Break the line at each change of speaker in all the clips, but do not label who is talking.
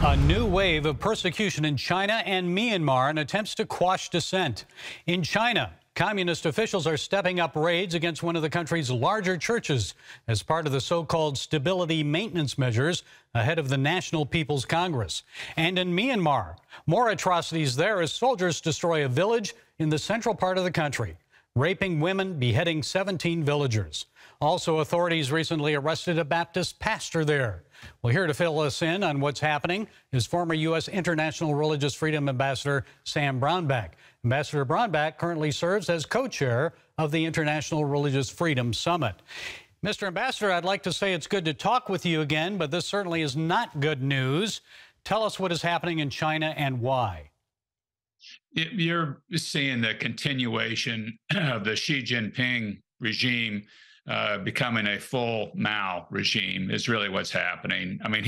A new wave of persecution in China and Myanmar in attempts to quash dissent. In China, communist officials are stepping up raids against one of the country's larger churches as part of the so-called stability maintenance measures ahead of the National People's Congress. And in Myanmar, more atrocities there as soldiers destroy a village in the central part of the country, raping women, beheading 17 villagers. Also, authorities recently arrested a Baptist pastor there. Well, here to fill us in on what's happening is former U.S. International Religious Freedom Ambassador Sam Brownback. Ambassador Brownback currently serves as co-chair of the International Religious Freedom Summit. Mr. Ambassador, I'd like to say it's good to talk with you again, but this certainly is not good news. Tell us what is happening in China and why.
You're seeing the continuation of the Xi Jinping regime becoming a full Mao regime is really what's happening. I mean,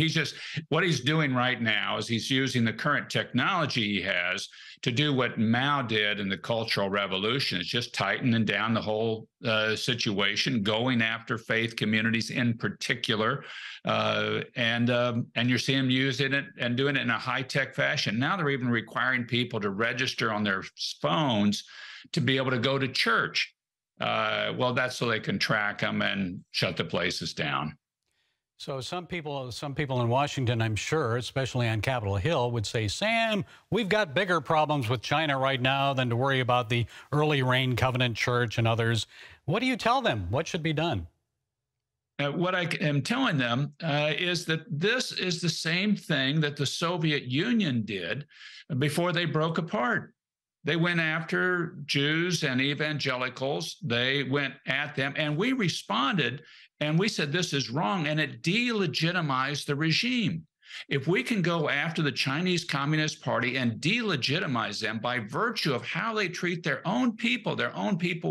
what he's doing right now is he's using the current technology he has to do what Mao did in the Cultural Revolution. It's just tightening down the whole situation, going after faith communities in particular. And you're seeing them using it and doing it in a high-tech fashion. Now they're even requiring people to register on their phones to be able to go to church. Well, that's so they can track them and shut the places down.
So some people in Washington, I'm sure, especially on Capitol Hill, would say, Sam, we've got bigger problems with China right now than to worry about the Early Rain Covenant Church and others. What do you tell them? What should be done?
What I am telling them is that this is the same thing that the Soviet Union did before they broke apart. They went after Jews and evangelicals. They went at them, and we responded, and we said, this is wrong, and it delegitimized the regime. If we can go after the Chinese Communist Party and delegitimize them by virtue of how they treat their own people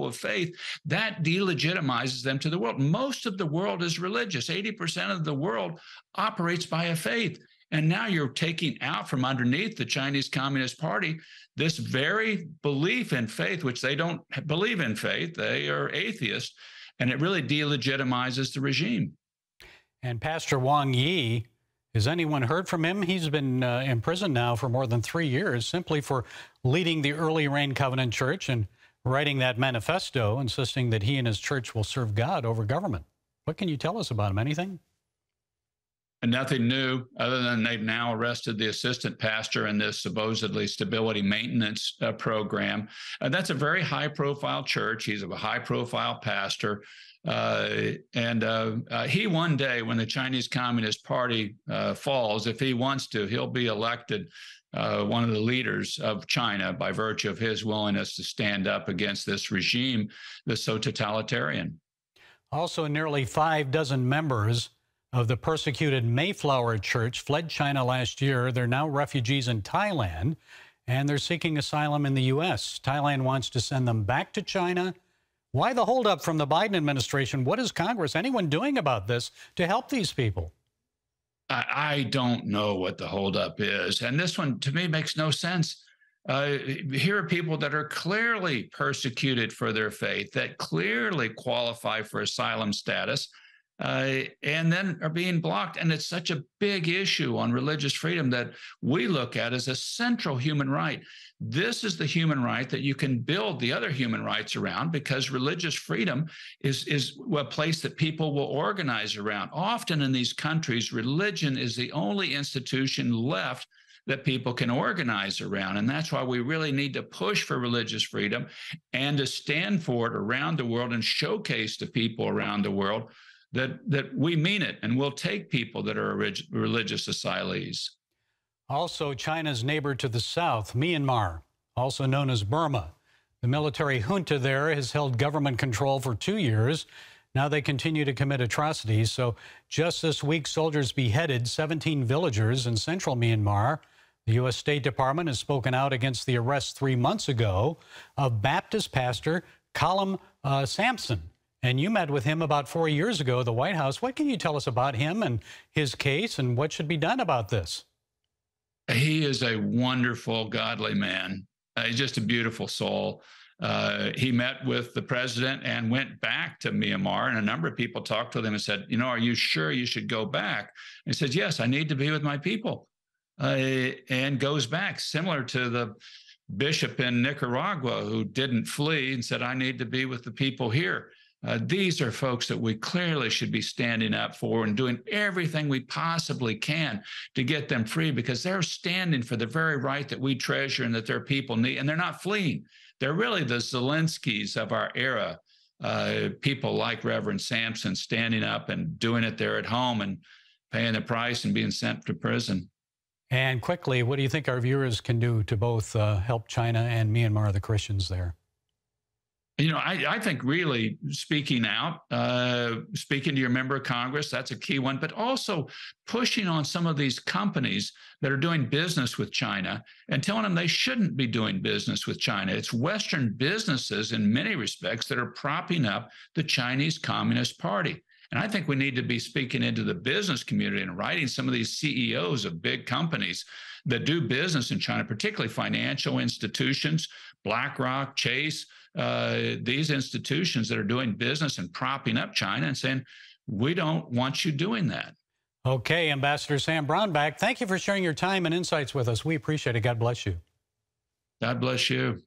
of faith, that delegitimizes them to the world. Most of the world is religious. 80% of the world operates by a faith. And now you're taking out from underneath the Chinese Communist Party this very belief in faith, which they don't believe in faith. They are atheists, and it really delegitimizes the regime.
And Pastor Wang Yi, has anyone heard from him? He's been in prison now for more than 3 years simply for leading the Early Rain Covenant Church and writing that manifesto insisting that he and his church will serve God over government. What can you tell us about him? Anything?
And nothing new other than they've now arrested the assistant pastor in this supposedly stability maintenance program. That's a very high-profile church. He's a high-profile pastor. He one day, when the Chinese Communist Party falls, if he wants to, he'll be elected one of the leaders of China by virtue of his willingness to stand up against this regime that's so totalitarian.
Also, nearly 6 members of the persecuted Mayflower Church fled China last year. They're now refugees in Thailand, and they're seeking asylum in the U.S. Thailand wants to send them back to China. Why the holdup from the Biden administration? What is Congress, anyone doing about this to help these people?
I don't know what the holdup is. And this one, to me, makes no sense. Here are people that are clearly persecuted for their faith, that clearly qualify for asylum status, and then are being blocked. And it's such a big issue on religious freedom that we look at as a central human right. This is the human right that you can build the other human rights around, because religious freedom is a place that people will organize around. Often in these countries, religion is the only institution left that people can organize around. And that's why we really need to push for religious freedom and to stand for it around the world and showcase to people around the world that we mean it and we'll take people that are religious asylees.
Also, China's neighbor to the south, Myanmar, also known as Burma. The military junta there has held government control for 2 years. Now they continue to commit atrocities. So just this week, soldiers beheaded 17 villagers in central Myanmar. The U.S. State Department has spoken out against the arrest 3 months ago of Baptist pastor Callum Sampson. And you met with him about 4 years ago at the White House. What can you tell us about him and his case and what should be done about this?
He is a wonderful, godly man. He's just a beautiful soul. He met with the president and went back to Myanmar, and a number of people talked to him and said, you know, are you sure you should go back? And he said, yes, I need to be with my people. and goes back, similar to the bishop in Nicaragua who didn't flee and said, I need to be with the people here. These are folks that we clearly should be standing up for and doing everything we possibly can to get them free, because they're standing for the very right that we treasure and that their people need. And they're not fleeing. They're really the Zelenskys of our era. People like Reverend Sampson standing up and doing it there at home and paying the price and being sent to prison.
And quickly, what do you think our viewers can do to both help China and Myanmar, the Christians there?
You know, I think really speaking out, speaking to your member of Congress, that's a key one, but also pushing on some of these companies that are doing business with China and telling them they shouldn't be doing business with China. It's Western businesses in many respects that are propping up the Chinese Communist Party. And I think we need to be speaking into the business community and writing some of these CEOs of big companies that do business in China, particularly financial institutions, BlackRock, Chase, these institutions that are doing business and propping up China and saying, we don't want you doing that.
Okay, Ambassador Sam Brownback, thank you for sharing your time and insights with us. We appreciate it. God bless you.
God bless you.